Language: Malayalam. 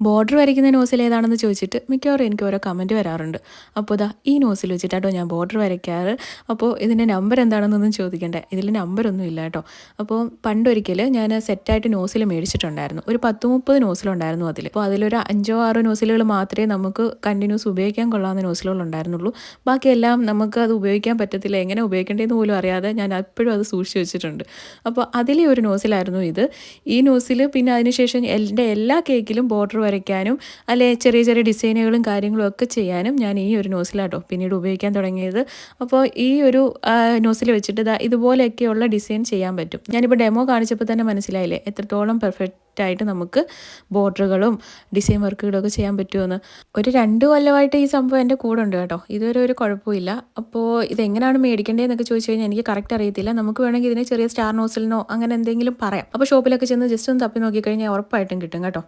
ബോർഡർ വരയ്ക്കുന്ന നോസിൽ ഏതാണെന്ന് ചോദിച്ചിട്ട് മിക്കവാറും എനിക്ക് ഓരോ കമൻറ്റ് വരാറുണ്ട്. അപ്പോൾ ദാ ഈ നോസിൽ വെച്ചിട്ടാട്ടോ ഞാൻ ബോർഡർ വരയ്ക്കാറ്. അപ്പോൾ ഇതിൻ്റെ നമ്പർ എന്താണെന്നൊന്നും ചോദിക്കണ്ടേ, ഇതിൽ നമ്പറൊന്നും ഇല്ല കേട്ടോ. അപ്പോൾ പണ്ടൊരിക്കൽ ഞാൻ സെറ്റായിട്ട് നോസിൽ മേടിച്ചിട്ടുണ്ടായിരുന്നു. ഒരു 10-30 നോസിലുണ്ടായിരുന്നു അതിൽ. അപ്പോൾ അതിലൊരു 5-6 നോസിലുകൾ മാത്രമേ നമുക്ക് കണ്ടിന്യൂസ് ഉപയോഗിക്കാൻ കൊള്ളാവുന്ന നോസിലുകൾ ഉണ്ടായിരുന്നുള്ളൂ. ബാക്കിയെല്ലാം നമുക്ക് അത് ഉപയോഗിക്കാൻ പറ്റത്തില്ല, എങ്ങനെ ഉപയോഗിക്കേണ്ടതെന്ന് പോലും അറിയാതെ ഞാൻ എപ്പോഴും അത് സൂക്ഷിച്ച് വെച്ചിട്ടുണ്ട്. അപ്പോൾ അതിലെ ഒരു നോസിലായിരുന്നു ഇത്. ഈ നോസിൽ പിന്നെ അതിനുശേഷം എൻ്റെ എല്ലാ കേക്കിലും ബോർഡർ വരയ്ക്കാനും അല്ലെ ചെറിയ ചെറിയ ഡിസൈനുകളും കാര്യങ്ങളും ഒക്കെ ചെയ്യാനും ഞാൻ ഈ ഒരു നോസിലാട്ടോ പിന്നീട് ഉപയോഗിക്കാൻ തുടങ്ങിയത്. അപ്പോൾ ഈ ഒരു നോസിൽ വെച്ചിട്ട് ഇതുപോലെയൊക്കെയുള്ള ഡിസൈൻ ചെയ്യാൻ പറ്റും. ഞാനിപ്പോൾ ഡെമോ കാണിച്ചപ്പോൾ തന്നെ മനസ്സിലായില്ലേ എത്രത്തോളം പെർഫെക്റ്റ് ആയിട്ട് നമുക്ക് ബോർഡറുകളും ഡിസൈൻ വർക്കുകളും ഒക്കെ ചെയ്യാൻ പറ്റുമെന്ന്. ഒരു 2 കൊല്ലമായിട്ട് ഈ സംഭവം എൻ്റെ കൂടെ ഉണ്ട് കേട്ടോ. ഇതുവരെ ഒരു കുഴപ്പമില്ല. അപ്പോൾ ഇതെങ്ങനെയാണ് മേടിക്കേണ്ടതെന്നൊക്കെ ചോദിച്ചു കഴിഞ്ഞാൽ എനിക്ക് കറക്റ്റ് അറിയത്തില്ല. നമുക്ക് വേണമെങ്കിൽ ഇതിനെ ചെറിയ സ്റ്റാർ നോസിലിനോ അങ്ങനെ എന്തെങ്കിലും പറയാം. അപ്പോൾ ഷോപ്പിലൊക്കെ ചെന്ന് ജസ്റ്റ് ഒന്ന് തപ്പി നോക്കിക്കഴിഞ്ഞാൽ ഉറപ്പായിട്ടും കിട്ടും കേട്ടോ.